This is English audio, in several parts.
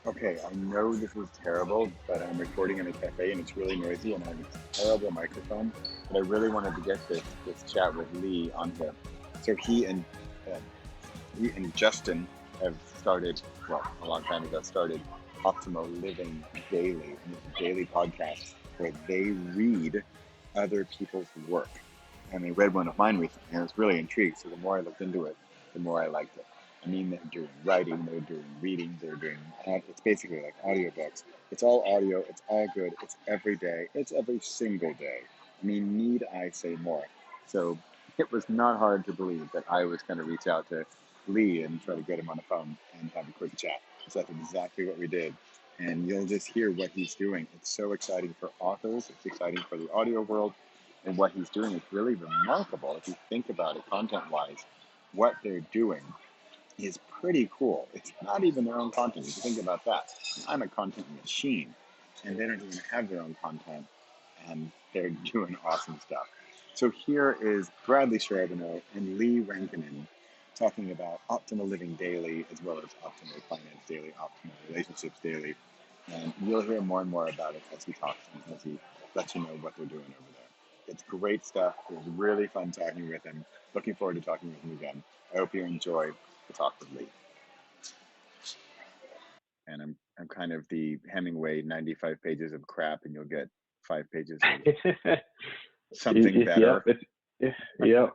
Okay, I know this is terrible, but I'm recording in a cafe and it's really noisy and I have a terrible microphone. But I really wanted to get this chat with Lee on here. So uh, he and Justin have started, well, a long time ago, started Optimal Living Daily, and it's a daily podcast where they read other people's work. And they read one of mine recently, and I was really intrigued. So the more I looked into it, the more I liked it. I mean, they're doing writing, they're doing reading, they're doing, it's basically like audiobooks. It's all audio, it's all good, it's every day, it's every single day. I mean, need I say more? So it was not hard to believe that I was going to reach out to Lee and try to get him on the phone and have a quick chat. So that's exactly what we did. And you'll just hear what he's doing. It's so exciting for authors, it's exciting for the audio world, and what he's doing is really remarkable. If you think about it content-wise, what they're doing is pretty cool. It's not even their own content. If you think about that, I'm a content machine, and they don't even have their own content, and they're doing awesome stuff. So here is Bradley Charbonneau and Lee Rankinen talking about optimal living daily, as well as optimal finance daily, optimal relationships daily. And you'll hear more and more about it as he talks and as he lets you know what they're doing over there. It's great stuff. It was really fun talking with him. Looking forward to talking with him again. I hope you enjoy the talk with Lee. And I'm kind of the Hemingway 95 pages of crap, and you'll get 5 pages of something better. Yeah.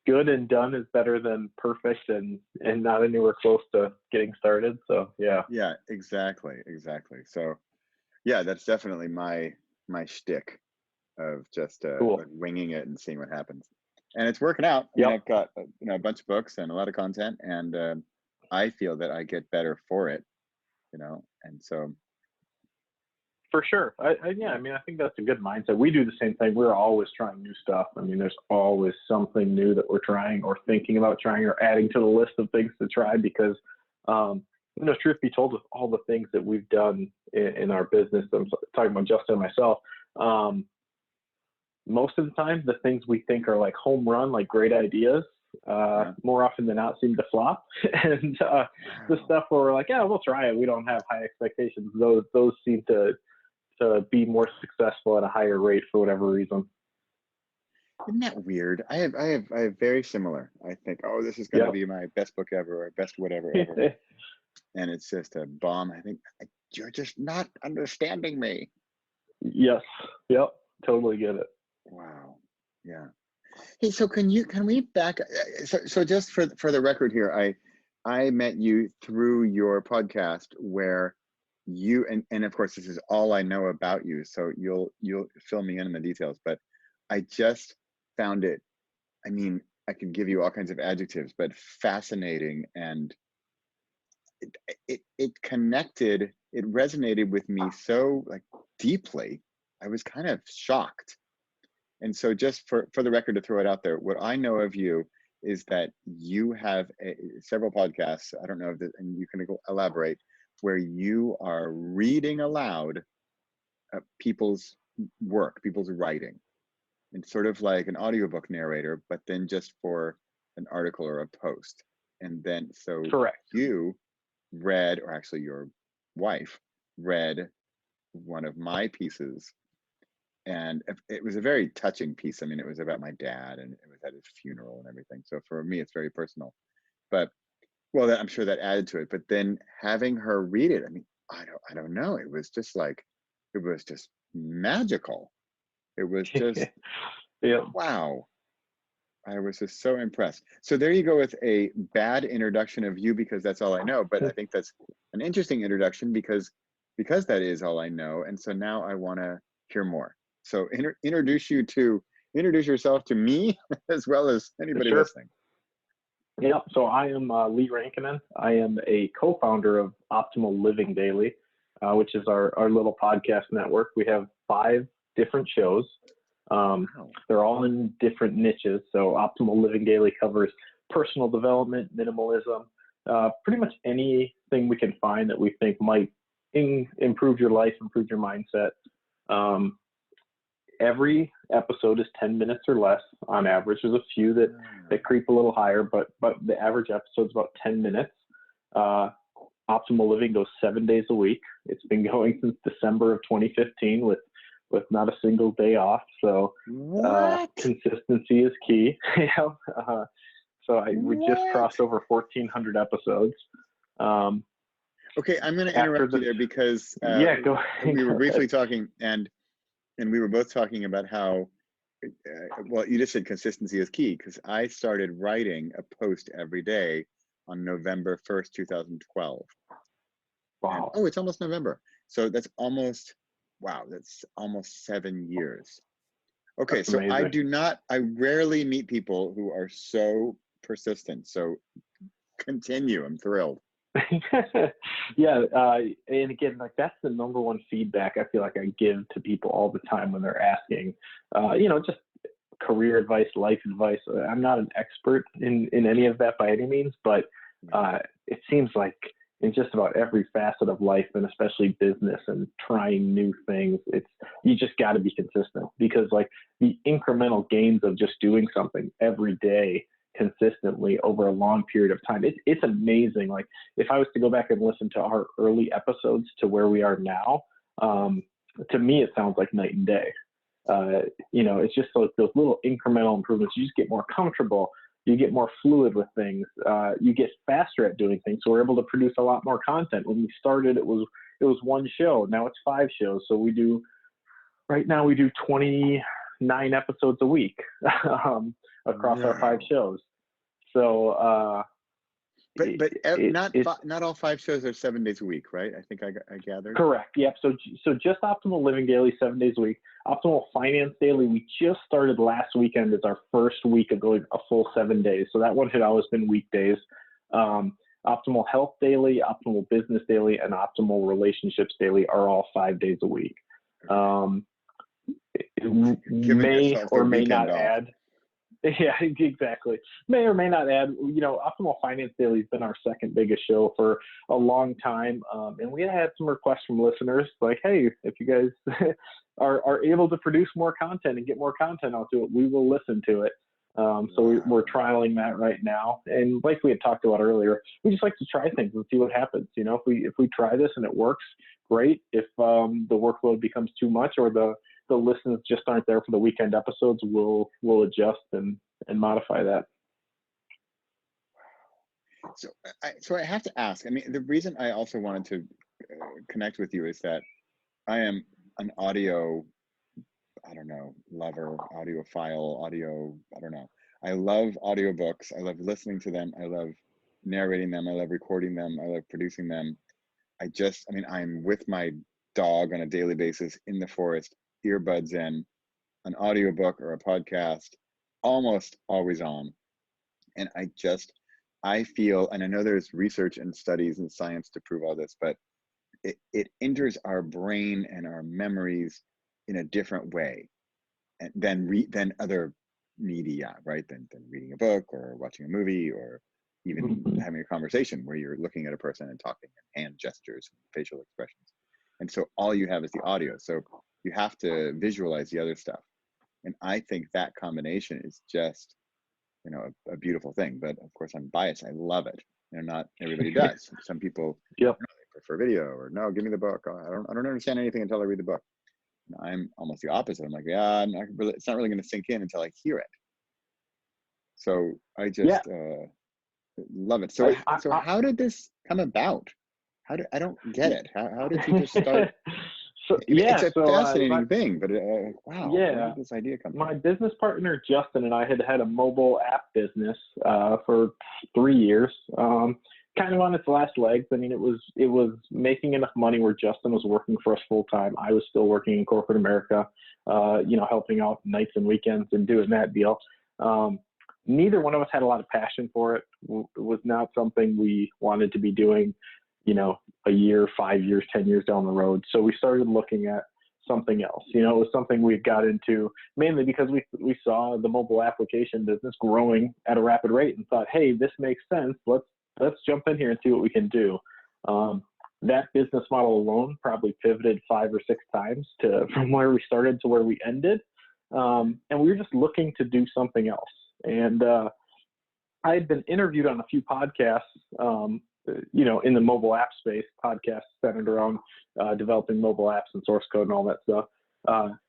Good and done is better than perfect, and not anywhere close to getting started. So yeah. Yeah, exactly. So yeah, that's definitely my shtick of just Cool. like winging it and seeing what happens. And it's working out. I mean, I've got a bunch of books and a lot of content, and I feel that I get better for it, and so. For sure. I think that's a good mindset. We do the same thing. We're always trying new stuff. I mean, there's always something new that we're trying or thinking about trying or adding to the list of things to try because, truth be told, with all the things that we've done in our business, I'm talking about Justin and myself, most of the time, the things we think are like home run, like great ideas, more often than not seem to flop. And the stuff where we're like, yeah, we'll try it. We don't have high expectations. Those seem to be more successful at a higher rate for whatever reason. Isn't that weird? I have very similar. I think, oh, this is going to be my best book ever or best whatever ever. And it's just a bomb. I think you're just not understanding me. Yes. Yep. Totally get it. Wow. Yeah. Hey, so can we back? So just for the record here, I met you through your podcast where you and of course this is all I know about you, so you'll fill me in the details, but I just found it, I mean, I could give you all kinds of adjectives, but fascinating, and it connected, it resonated with me so like deeply. I was kind of shocked. And so just for the record, to throw it out there, what I know of you is that you have several podcasts, I don't know if this, and you can elaborate, where you are reading aloud people's work, people's writing. It's sort of like an audiobook narrator, but then just for an article or a post. And then, so correct. You read, or actually your wife read one of my pieces, and it was a very touching piece. I mean, it was about my dad, and it was at his funeral and everything. So for me, it's very personal. But well, I'm sure that added to it. But then having her read it, I mean, I don't know. It was just like, it was just magical. It was just, wow. I was just so impressed. So there you go with a bad introduction of you, because that's all I know. But I think that's an interesting introduction because that is all I know. And so now I want to hear more. So introduce yourself to me as well as anybody listening. Yeah, so I am Lee Rankinen. I am a co-founder of Optimal Living Daily, which is our little podcast network. We have 5 different shows. They're all in different niches. So Optimal Living Daily covers personal development, minimalism, pretty much anything we can find that we think might improve your life, improve your mindset. Every episode is 10 minutes or less on average. There's a few that creep a little higher, but the average episode is about 10 minutes. Optimal Living goes 7 days a week. It's been going since December of 2015 with not a single day off. So consistency is key. We just crossed over 1,400 episodes. Okay, I'm going to interrupt you there because go we were briefly talking, and we were both talking about how, well, you just said consistency is key, because I started writing a post every day on November 1st, 2012. Wow. And, it's almost November. So that's almost 7 years. Okay, That's so amazing. I rarely meet people who are so persistent. So continue, I'm thrilled. Yeah, and again, like that's the number one feedback I feel like I give to people all the time when they're asking, just career advice, life advice. I'm not an expert in any of that by any means, but it seems like in just about every facet of life, and especially business and trying new things, you just got to be consistent, because like the incremental gains of just doing something every day consistently over a long period of time, it's amazing. Like if I was to go back and listen to our early episodes to where we are now, to me it sounds like night and day. It's just those little incremental improvements. You just get more comfortable, you get more fluid with things, you get faster at doing things. So we're able to produce a lot more content. When we started, it was one show. Now it's 5 shows. So right now we do 29 episodes a week across our 5 shows. So, not all 5 shows are 7 days a week, right? I think I gathered. Correct. Yep. So just Optimal Living Daily, 7 days a week. Optimal Finance Daily, we just started last weekend as our first week of going a full 7 days. So that one had always been weekdays. Optimal Health Daily, Optimal Business Daily, and Optimal Relationships Daily are all 5 days a week. May or may not add. Yeah, exactly. May or may not add, Optimal Finance Daily has been our second biggest show for a long time. And we had some requests from listeners like, hey, if you guys are able to produce more content and get more content out to it, we will listen to it. So we're trialing that right now. And like we had talked about earlier, we just like to try things and see what happens. If we try this and it works, great. If the workload becomes too much or the listens just aren't there for the weekend episodes, we'll adjust and modify that. So I have to ask, I mean, the reason I also wanted to connect with you is that I am an audio, lover, audiophile, I love audiobooks. I love listening to them. I love narrating them. I love recording them. I love producing them. I'm with my dog on a daily basis in the forest, earbuds in, an audiobook or a podcast almost always on. And I feel, and I know there's research and studies and science to prove all this, but it enters our brain and our memories in a different way than other media, right? Than reading a book or watching a movie or even having a conversation where you're looking at a person and talking and hand gestures and facial expressions. And so all you have is the audio. So you have to visualize the other stuff. And I think that combination is just, a beautiful thing. But of course I'm biased. I love it. Not everybody does. Some people yep. They prefer video, or no, give me the book. I don't understand anything until I read the book. I'm almost the opposite. I'm like, it's not really going to sink in until I hear it. So I just love it. So how did this come about? I don't get it. How did you just start? It's a fascinating thing, but wow, where did this idea come from? My business partner, Justin, and I had a mobile app business for 3 years, kind of on its last legs. I mean, it was making enough money where Justin was working for us full time. I was still working in corporate America, helping out nights and weekends and doing that deal. Neither one of us had a lot of passion for it. It was not something we wanted to be doing, a year, 5 years, 10 years down the road. So we started looking at something else. It was something we got into mainly because we saw the mobile application business growing at a rapid rate and thought, hey, this makes sense. Let's jump in here and see what we can do. That business model alone probably pivoted 5 or 6 times from where we started to where we ended. And we were just looking to do something else. And I had been interviewed on a few podcasts in the mobile app space, podcasts centered around developing mobile apps and source code and all that stuff.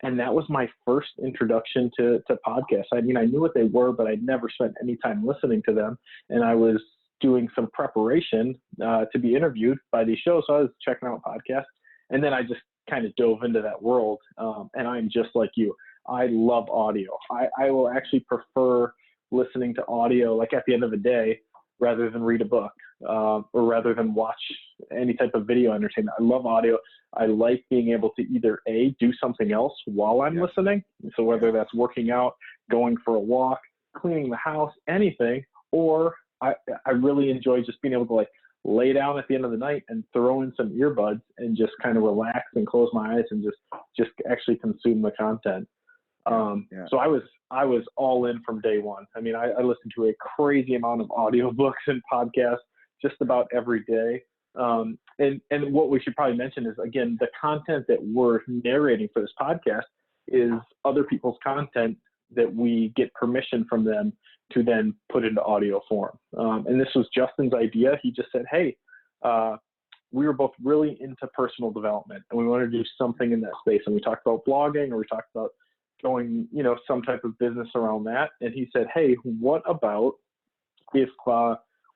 And that was my first introduction to podcasts. I mean, I knew what they were, but I'd never spent any time listening to them. And I was doing some preparation to be interviewed by these shows. So I was checking out podcasts, and then I just kind of dove into that world. And I'm just like you. I love audio. I will actually prefer listening to audio, like at the end of the day, rather than read a book, or rather than watch any type of video entertainment. I love audio. I like being able to either do something else while I'm listening. So whether that's working out, going for a walk, cleaning the house, anything, or I really enjoy just being able to like lay down at the end of the night and throw in some earbuds and just kind of relax and close my eyes and just actually consume the content. So I was all in from day one. I mean, I listened to a crazy amount of audiobooks and podcasts just about every day. And what we should probably mention is, again, the content that we're narrating for this podcast is other people's content that we get permission from them to then put into audio form. And this was Justin's idea. He just said, hey, we were both really into personal development and we wanted to do something in that space. And we talked about blogging, or we talked about going, some type of business around that. And he said, hey, what about if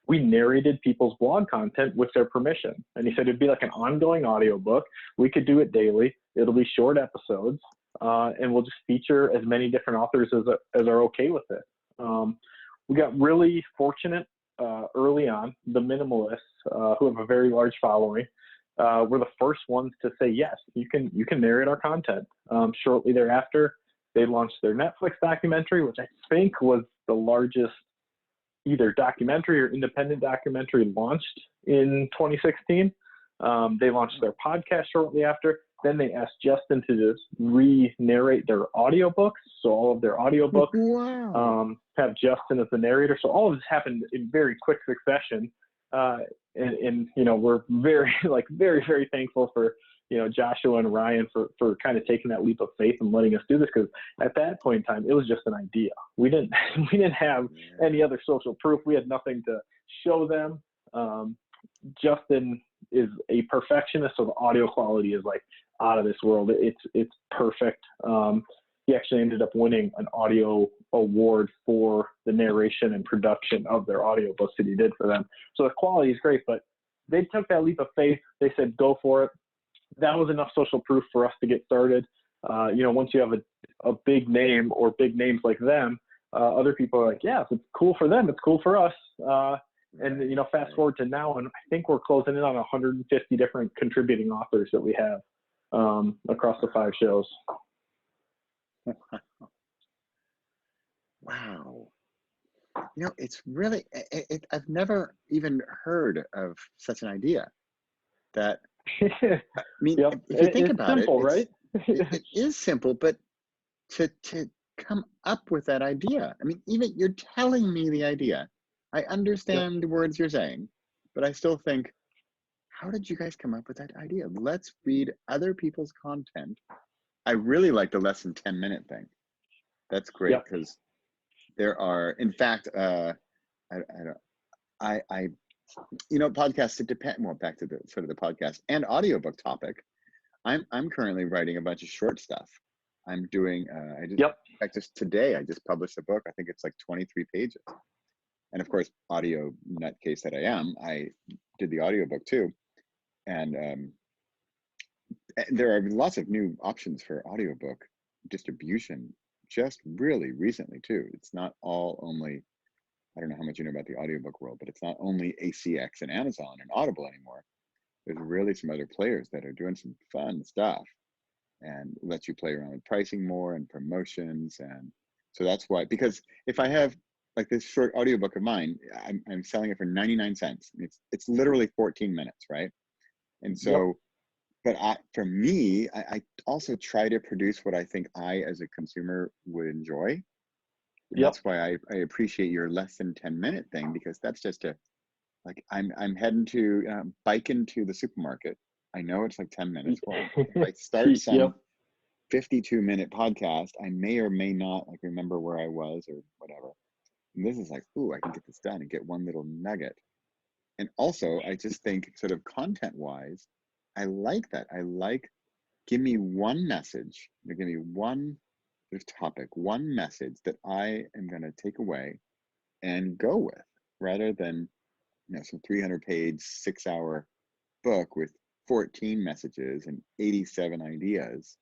we narrated people's blog content with their permission? And he said it'd be like an ongoing audiobook. We could do it daily. It'll be short episodes, and we'll just feature as many different authors as are okay with it. We got really fortunate early on. The Minimalists, who have a very large following, were the first ones to say, yes, you can narrate our content. Shortly thereafter, they launched their Netflix documentary, which I think was the largest either documentary or independent documentary launched in 2016. They launched their podcast shortly after. Then they asked Justin to just re-narrate their audiobooks. So all of their audiobooks have Justin as the narrator. So all of this happened in very quick succession. And we're very, very, very thankful for, Joshua and Ryan for kind of taking that leap of faith and letting us do this. Because at that point in time, it was just an idea. We didn't have any other social proof. We had nothing to show them. Justin is a perfectionist, so the audio quality is like out of this world. It's perfect. He actually ended up winning an audio award for the narration and production of their audiobooks that he did for them. So the quality is great, but they took that leap of faith. They said, go for it. That was enough social proof for us to get started. Once you have a big name or big names like them, other people are like, yeah, if it's cool for them, it's cool for us. And fast forward to now, and I think we're closing in on 150 different contributing authors that we have across the 5 shows. Wow. It's really, I've never even heard of such an idea. That, I mean, yep. if you think it's about simple, it, right? it is simple, but to come up with that idea, I mean, even you're telling me the idea. I understand the words you're saying, but I still think, how did you guys come up with that idea? Let's read other people's content. I really like the less than 10-minute thing. That's great, because there are, in fact, podcasts, it depend. Well, back to the sort of the podcast and audiobook topic. I'm currently writing a bunch of short stuff. I'm doing. In fact, just today I just published a book. I think it's like 23 pages. And of course, audio nutcase that I am, I did the audiobook too. And there are lots of new options for audiobook distribution just really recently too. It's not all only, I don't know how much you know about the audiobook world, but it's not only ACX and Amazon and Audible anymore. There's really some other players that are doing some fun stuff and let you play around with pricing more and promotions. And so that's why, because if I have like this short audiobook of mine, I'm selling it for 99 cents. It's literally 14 minutes, right? And so, but for me, I also try to produce what I think I, as a consumer, would enjoy. And that's why I appreciate your less than 10-minute thing, because that's just I'm heading to bike into the supermarket. I know it's like 10 minutes. Well, if I start some 52-minute podcast, I may or may not remember where I was or whatever. And this is like, ooh, I can get this done and get one little nugget. And also, I just think sort of content-wise, I like that. I like, give me one message, or give me one topic, one message that I am going to take away and go with, rather than, some 300-page, 6-hour book with 14 messages and 87 ideas,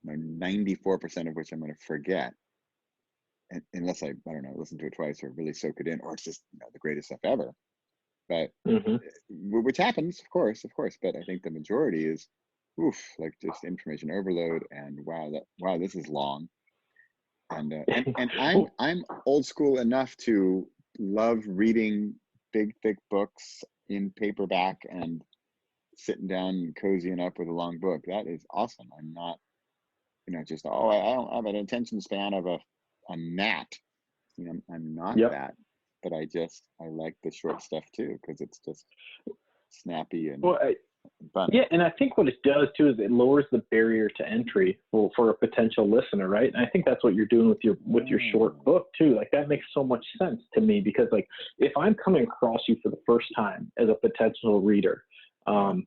94% of which I'm going to forget, unless I don't know, listen to it twice or really soak it in, or it's just the greatest stuff ever. But which happens, of course, but I think the majority is, like just information overload, and wow, this is long. And I'm old school enough to love reading big, thick books in paperback and sitting down and cozying up with a long book. That is awesome. I'm not, just, I don't have an attention span of a gnat. I'm not that. But I like the short stuff too, because it's just snappy and fun. Yeah, and I think what it does too is it lowers the barrier to entry for a potential listener, right? And I think that's what you're doing with your short book too. Like, that makes so much sense to me, because like, if I'm coming across you for the first time as a potential reader, and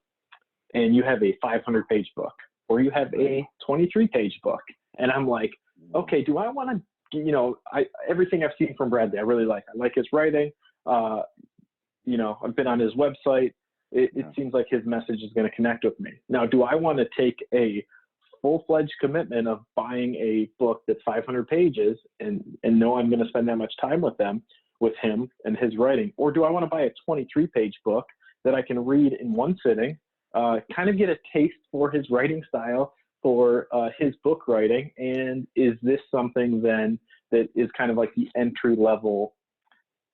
you have a 500-page book, or you have a 23-page book, and I'm like, okay, do I want to? Everything I've seen from Bradley, I really like. I like his writing. I've been on his website. It seems like his message is going to connect with me. Now, do I want to take a full-fledged commitment of buying a book that's 500 pages and know I'm going to spend that much time with him and his writing? Or do I want to buy a 23-page book that I can read in one sitting, kind of get a taste for his writing style, for his book writing, and is this something then that is kind of like the entry level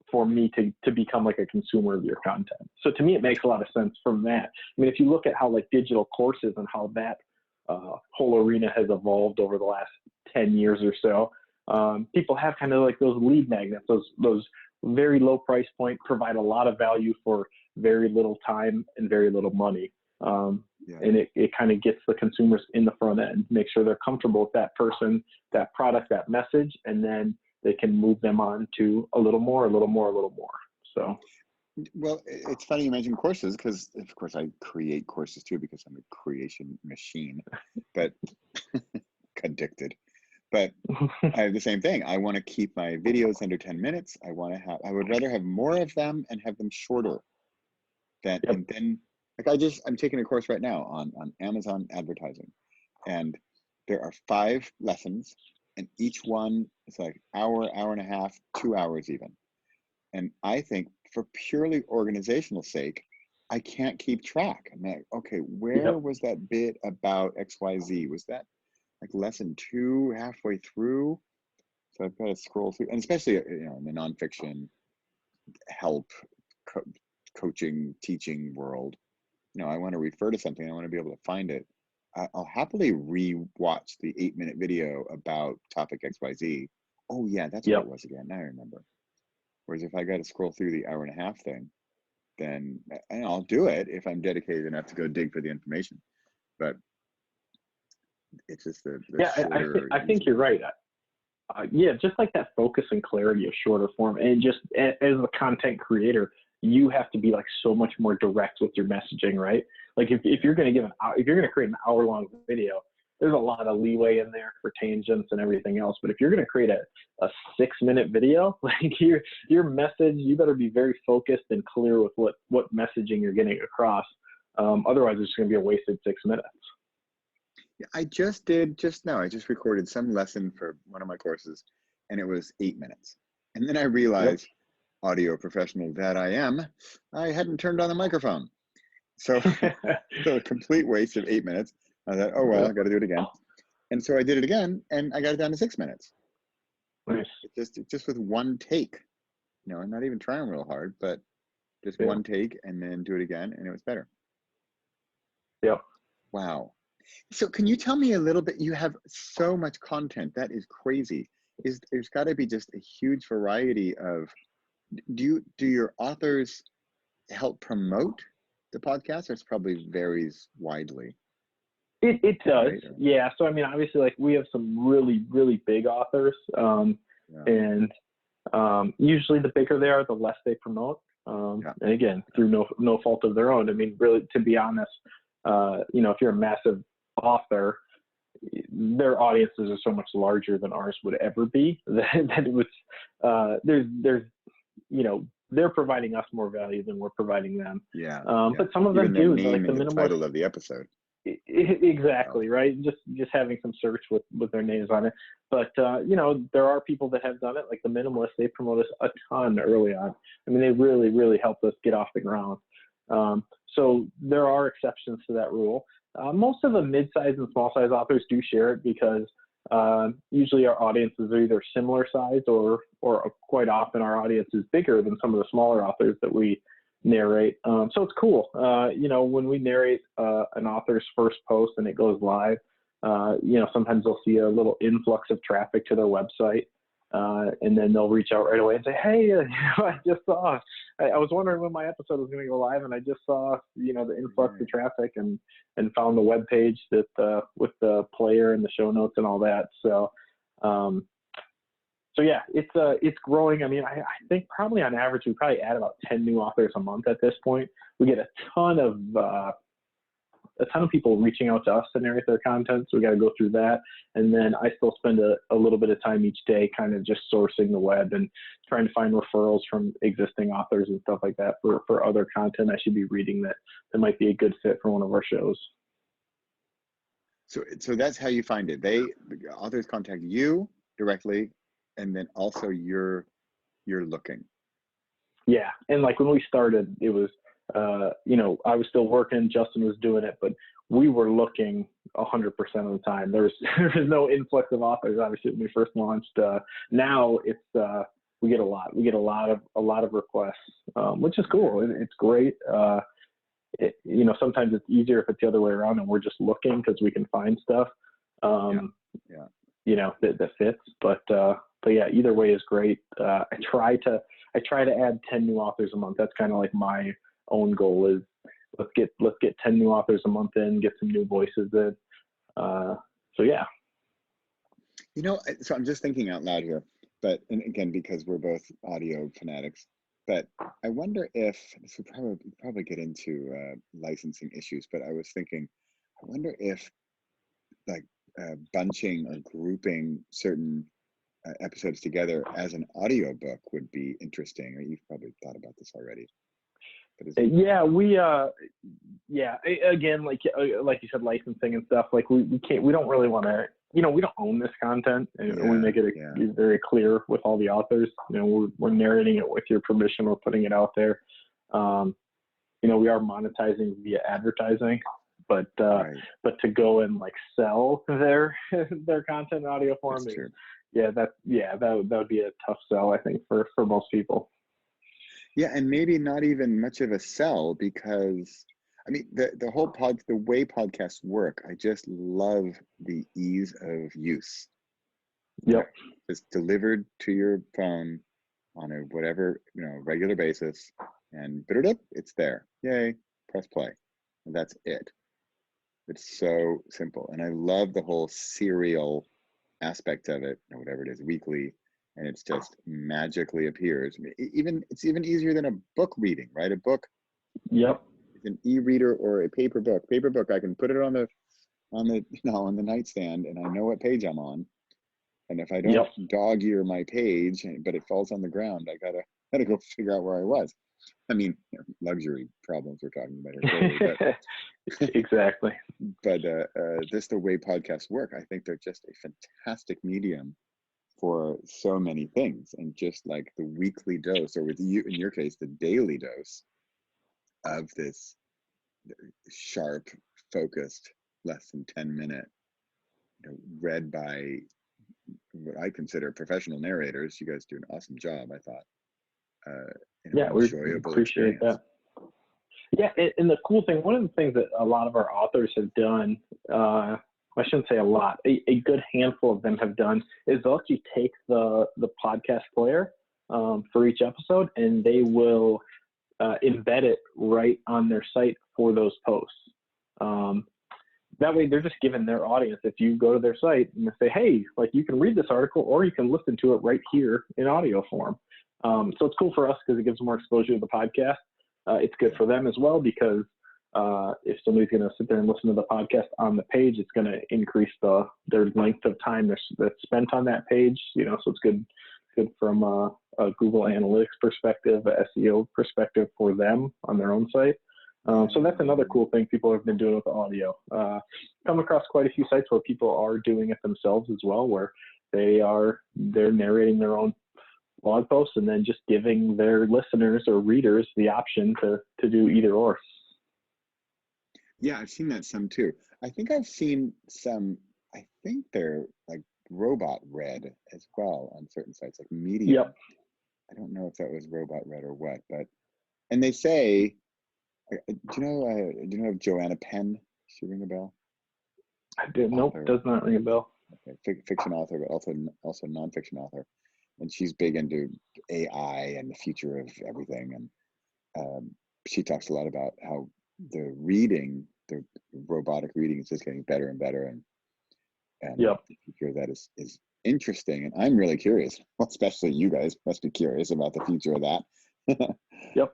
for me to become like a consumer of your content? So to me, it makes a lot of sense from that. I mean, if you look at how like digital courses and how that whole arena has evolved over the last 10 years or so, people have kind of like those lead magnets, those very low price point, provide a lot of value for very little time and very little money. And it kind of gets the consumers in the front end, make sure they're comfortable with that person, that product, that message, and then they can move them on to a little more. So, well, it's funny you mentioned courses, because of course I create courses too, because I'm a creation machine, but addicted. But I have the same thing. I want to keep my videos under 10 minutes. I would rather have more of them and have them shorter and then, like, I'm taking a course right now on Amazon advertising, and there are 5 lessons, and each one is like hour and a half, 2 hours even. And I think for purely organizational sake, I can't keep track. I'm like, okay, where was that bit about XYZ? Was that like lesson 2 halfway through? So I've got to scroll through, and especially in the nonfiction help coaching, teaching world. I want to refer to something. I want to be able to find it. I'll happily re-watch the 8-minute video about topic XYZ. Oh yeah, that's what it was again. Now I remember. Whereas if I got to scroll through the hour and a half thing, then I'll do it if I'm dedicated enough to go dig for the information. But it's just the shorter. I think you're right. Just like that focus and clarity of shorter form, and just as a content creator, you have to be like so much more direct with your messaging, right? Like if you're going to create an hour-long video, there's a lot of leeway in there for tangents and everything else. But if you're going to create a 6-minute video, like your message, you better be very focused and clear with what messaging you're getting across. Otherwise, it's going to be a wasted 6 minutes. I just recorded some lesson for one of my courses, and it was 8 minutes. And then I realized, audio professional that I am, I hadn't turned on the microphone. So a complete waste of 8 minutes. I thought, oh, well, I got to do it again. And so I did it again, and I got it down to 6 minutes. Nice. Just with one take. I'm not even trying real hard, but just one take, and then do it again, and it was better. Yep. Wow. So can you tell me a little bit? You have so much content. That is crazy. There's got to be just a huge variety of. Do your authors help promote the podcast, or it probably varies widely? It does, right? Yeah. So I mean, obviously, like we have some really, really big authors, and usually the bigger they are, the less they promote. And again, through no fault of their own. I mean, really, to be honest, if you're a massive author, their audiences are so much larger than ours would ever be. That it was, they're providing us more value than we're providing them. Yeah. But some of them do, name like the and the title of the episode. Exactly, right. Just having some search with their names on it. But there are people that have done it, like the Minimalists. They promote us a ton early on. I mean, they really, really helped us get off the ground. So there are exceptions to that rule. Most of the mid-size and small-size authors do share it because usually our audiences are either similar size or quite often our audience is bigger than some of the smaller authors that we narrate. So it's cool. When we narrate an author's first post and it goes live, sometimes they'll see a little influx of traffic to their website. And then they'll reach out right away and say, hey, I just saw, I was wondering when my episode was going to go live, and I just saw, the influx of traffic and found the web page that with the player and the show notes and all that. So yeah, it's growing. I mean, I think probably on average, we probably add about 10 new authors a month at this point. We get a ton of people reaching out to us to narrate their content. So we got to go through that. And then I still spend a little bit of time each day kind of just sourcing the web and trying to find referrals from existing authors and stuff like that for other content I should be reading that might be a good fit for one of our shows. So that's how you find it. The authors contact you directly, and then also you're looking. Yeah. And like when we started, it was, I was still working, Justin was doing it, but we were looking 100% of the time. There was no influx of authors, obviously, when we first launched. Now it's, we get a lot. We get a lot of requests, which is cool. It's great. Sometimes it's easier if it's the other way around and we're just looking because we can find stuff, that fits. But yeah, either way is great. I try to add 10 new authors a month. That's kind of like my own goal is let's get 10 new authors a month in, get some new voices in. So yeah. So I'm just thinking out loud here, and again, because we're both audio fanatics, but I wonder if this would probably get into licensing issues, but I was thinking, I wonder if like bunching or grouping certain episodes together as an audio book would be interesting, or you've probably thought about this already. Yeah, again, like you said, licensing and stuff, like we don't really want to, we don't own this content, and we make it very clear with all the authors, we're narrating it with your permission, we're putting it out there. We are monetizing via advertising, but to go and like sell their content in audio form, that would be a tough sell, I think, for most people. Yeah, and maybe not even much of a sell, because I mean the whole the way podcasts work, I just love the ease of use. Yep. It's delivered to your phone on a whatever, regular basis, and it's there. Yay, press play. And that's it. It's so simple. And I love the whole serial aspect of it, or whatever it is, weekly. And it's just magically appears. It's even easier than a book reading, right? A book, yep, it's an e-reader or a paper book. I can put it on the nightstand, and I know what page I'm on. And if I don't dog ear my page, but it falls on the ground, I gotta go figure out where I was. I mean, luxury problems we're talking about here. But, exactly. But just the way podcasts work, I think they're just a fantastic medium for so many things, and just like the weekly dose, or with you in your case, the daily dose of this sharp, focused, less than 10-minute, read by what I consider professional narrators. You guys do an awesome job, I thought. We enjoyable appreciate experience. that. Yeah, and the cool thing, one of the things that a lot of our authors have done, I shouldn't say a lot, a good handful of them have done, is they'll actually take the podcast player for each episode, and they will embed it right on their site for those posts. That way they're just giving their audience, if you go to their site and say, hey, like you can read this article or you can listen to it right here in audio form. So it's cool for us because it gives more exposure to the podcast. It's good for them as well because if somebody's going to sit there and listen to the podcast on the page, it's going to increase their length of time that's spent on that page. So it's good from a Google Analytics perspective, a SEO perspective for them on their own site. So that's another cool thing people have been doing with audio. Come across quite a few sites where people are doing it themselves as well, where they're narrating their own blog posts and then just giving their listeners or readers the option to do either or. Yeah, I've seen that some too. I think I've seen some, I think they're like robot read as well on certain sites, like Medium. Yep. I don't know if that was robot read or what, and they say, do you know of Joanna Penn? Does she ring a bell? I did. Nope, does not ring a bell. Okay. Fiction author, but also nonfiction author, and she's big into AI and the future of everything. And she talks a lot about how the robotic reading is just getting better and better, and yep. the future of that is interesting. And I'm really curious. Well, especially you guys must be curious about the future of that. Yep.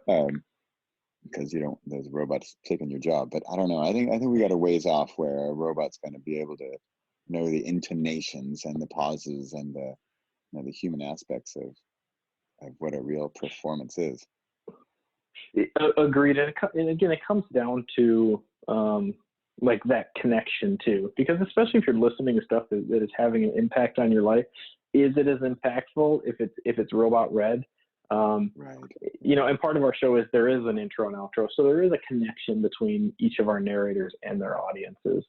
Because those robots taking your job. But I don't know. I think we got a ways off where a robot's going to be able to know the intonations and the pauses and the human aspects of what a real performance is. Agreed. And again, it comes down to like that connection too, because especially if you're listening to stuff that is having an impact on your life, is it as impactful if it's robot read? Right. And part of our show is there is an intro and outro. So there is a connection between each of our narrators and their audiences.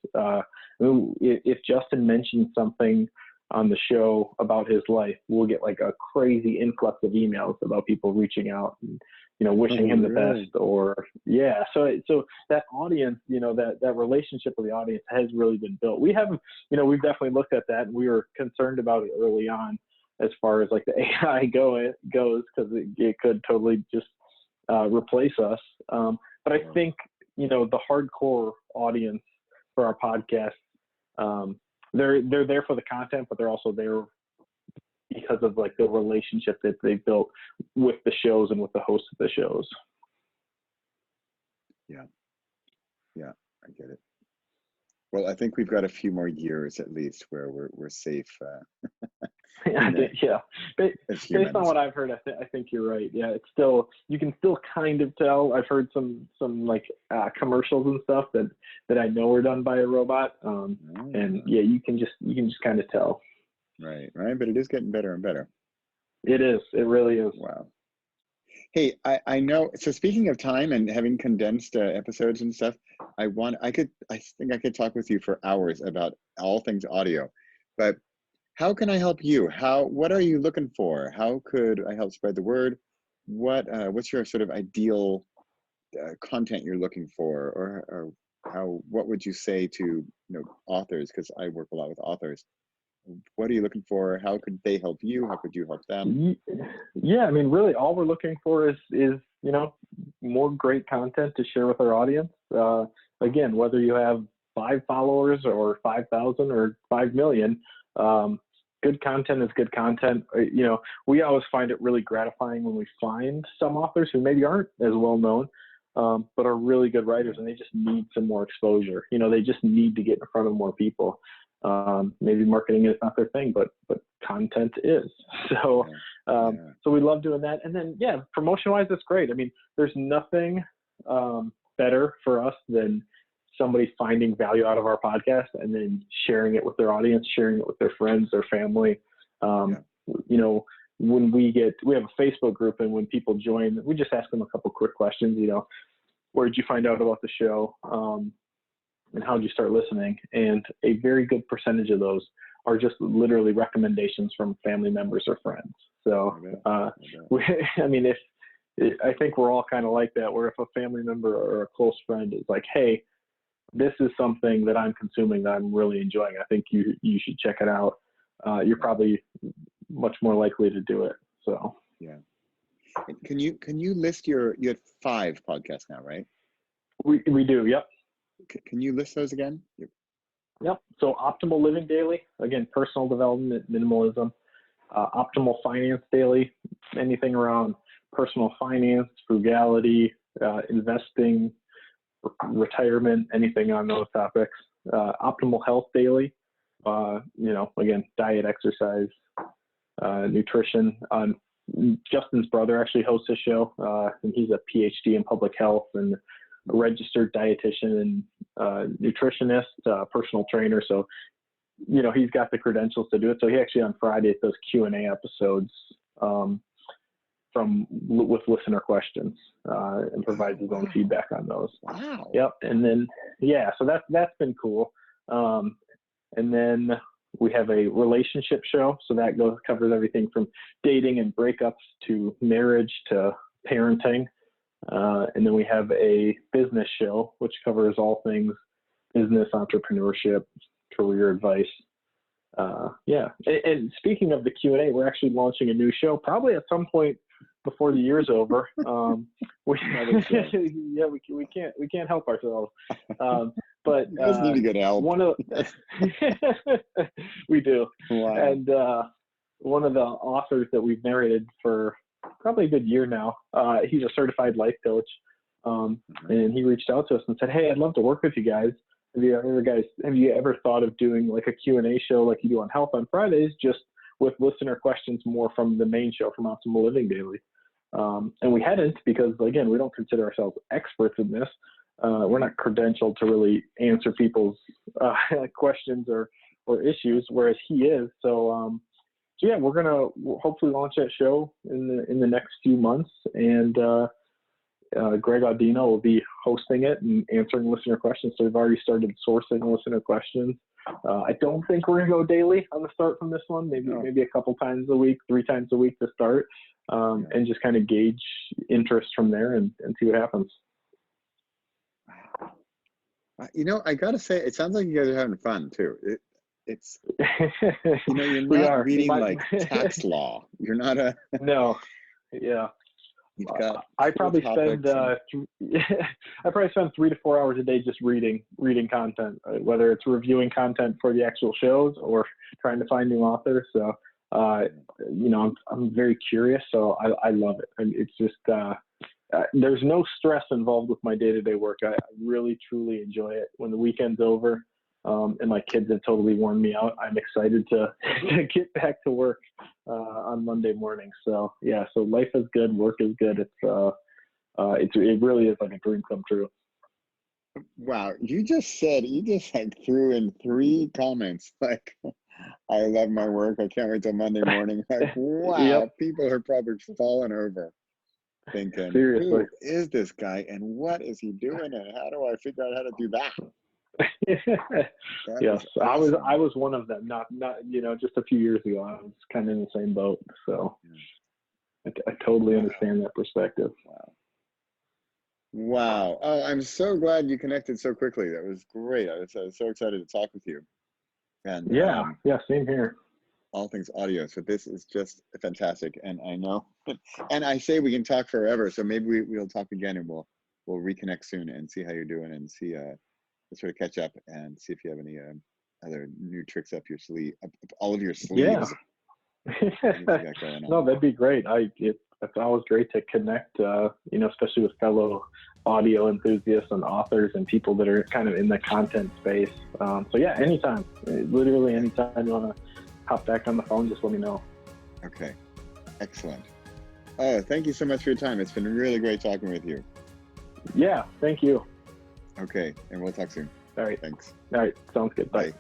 If Justin mentions something on the show about his life, we'll get like a crazy influx of emails about people reaching out and, wishing him the best So that audience, that relationship with the audience has really been built. We've definitely looked at that, and we were concerned about it early on as far as like the AI goes, because it could totally just replace us. But I think, the hardcore audience for our podcast, they're there for the content, but they're also there because of like the relationship that they built with the shows and with the hosts of the shows. Yeah, I get it. Well, I think we've got a few more years at least where we're safe. Based on what I've heard, I think you're right. Yeah, it's still, you can still kind of tell. I've heard some like commercials and stuff that I know are done by a robot, and yeah, you can just kind of tell. Right. But it is getting better and better. It is. It really is. Wow. Hey, I know. So speaking of time and having condensed episodes and stuff, I think I could talk with you for hours about all things audio. But how can I help you? What are you looking for? How could I help spread the word? What's your sort of ideal content you're looking for, or what would you say to authors? Because I work a lot with authors. What are you looking for? How could they help you? How could you help them? Yeah, I mean, really, all we're looking for is more great content to share with our audience. Again, whether you have 5 followers or 5,000 or 5 million, good content is good content. We always find it really gratifying when we find some authors who maybe aren't as well known, but are really good writers, and they just need some more exposure. They just need to get in front of more people. Maybe marketing is not their thing, but content is. So we love doing that. And then, promotion wise, it's great. I mean, there's nothing better for us than somebody finding value out of our podcast and then sharing it with their audience, sharing it with their friends, their family. When we have a Facebook group, and when people join, we just ask them a couple quick questions. Where did you find out about the show? And how did you start listening? And a very good percentage of those are just literally recommendations from family members or friends. So, I think we're all kind of like that, where if a family member or a close friend is like, hey, this is something that I'm consuming that I'm really enjoying, I think you should check it out. You're probably much more likely to do it. So, yeah. Can you list you had 5 podcasts now, right? We do. Yep. Can you list those again? Yep. So Optimal Living Daily, again, personal development, minimalism. Optimal Finance Daily, anything around personal finance, frugality, investing, retirement, anything on those topics. Optimal Health Daily, again, diet, exercise, nutrition. Justin's brother actually hosts a show, and he's a PhD in public health and a registered dietitian and nutritionist, personal trainer. So, he's got the credentials to do it. So he actually on Fridays does Q&A episodes with listener questions and provides his own feedback on those. Wow. Yep. And then, so that's been cool. And then we have a relationship show. So that covers everything from dating and breakups to marriage to parenting. And then we have a business show, which covers all things business, entrepreneurship, career advice. And speaking of the Q&A, we're actually launching a new show probably at some point before the year's over. We can't help ourselves. But you guys need to get help. We do. Wow. And one of the authors that we've narrated for probably a good year now, he's a certified life coach. And he reached out to us and said, "Hey, I'd love to work with you guys. Have you ever thought of doing like a Q&A show like you do on Health on Fridays, just with listener questions more from the main show from Optimal Living Daily?" And we hadn't, because again, we don't consider ourselves experts in this. We're not credentialed to really answer people's questions or issues, whereas he is. So we're gonna hopefully launch that show in the next few months, and Greg Audino will be hosting it and answering listener questions. So we've already started sourcing listener questions. I don't think we're gonna go daily on the start from this one. Maybe a couple times a week, 3 times a week to start, and just kind of gauge interest from there and see what happens. I gotta say, it sounds like you guys are having fun too. It's you're We not are. reading like tax law. You're not a no. Yeah. You've got I probably spend 3 to 4 hours a day just reading content, whether it's reviewing content for the actual shows or trying to find new authors. So I'm very curious, so I love it. And it's just there's no stress involved with my day-to-day work. I really truly enjoy it. When the weekend's over and my kids have totally worn me out, I'm excited to get back to work on Monday morning. So so life is good, work is good. It really is like a dream come true. Wow, you just threw in 3 comments like, "I love my work. I can't wait till Monday morning." Like, wow, Yep. People are probably falling over thinking, Seriously. "Who is this guy and what is he doing and how do I figure out how to do that?" Yes, awesome. I was one of them. Not just a few years ago, I was kind of in the same boat. So I totally understand that perspective. Wow. Oh, I'm so glad you connected so quickly. That was great. I was so excited to talk with you. And same here. All things audio. So this is just fantastic. And I know, and I say we can talk forever. So maybe we'll talk again, and we'll reconnect soon and see how you're doing, and see sort of catch up and see if you have any other new tricks up your sleeve, all of your sleeves. No, that'd be great. It's always great to connect, especially with fellow audio enthusiasts and authors and people that are kind of in the content space. Anytime, literally anytime you want to hop back on the phone, just let me know. Okay, excellent. Oh, thank you so much for your time. It's been really great talking with you. Yeah, thank you. Okay, and we'll talk soon. All right. Thanks. All right, sounds good. Bye. Bye.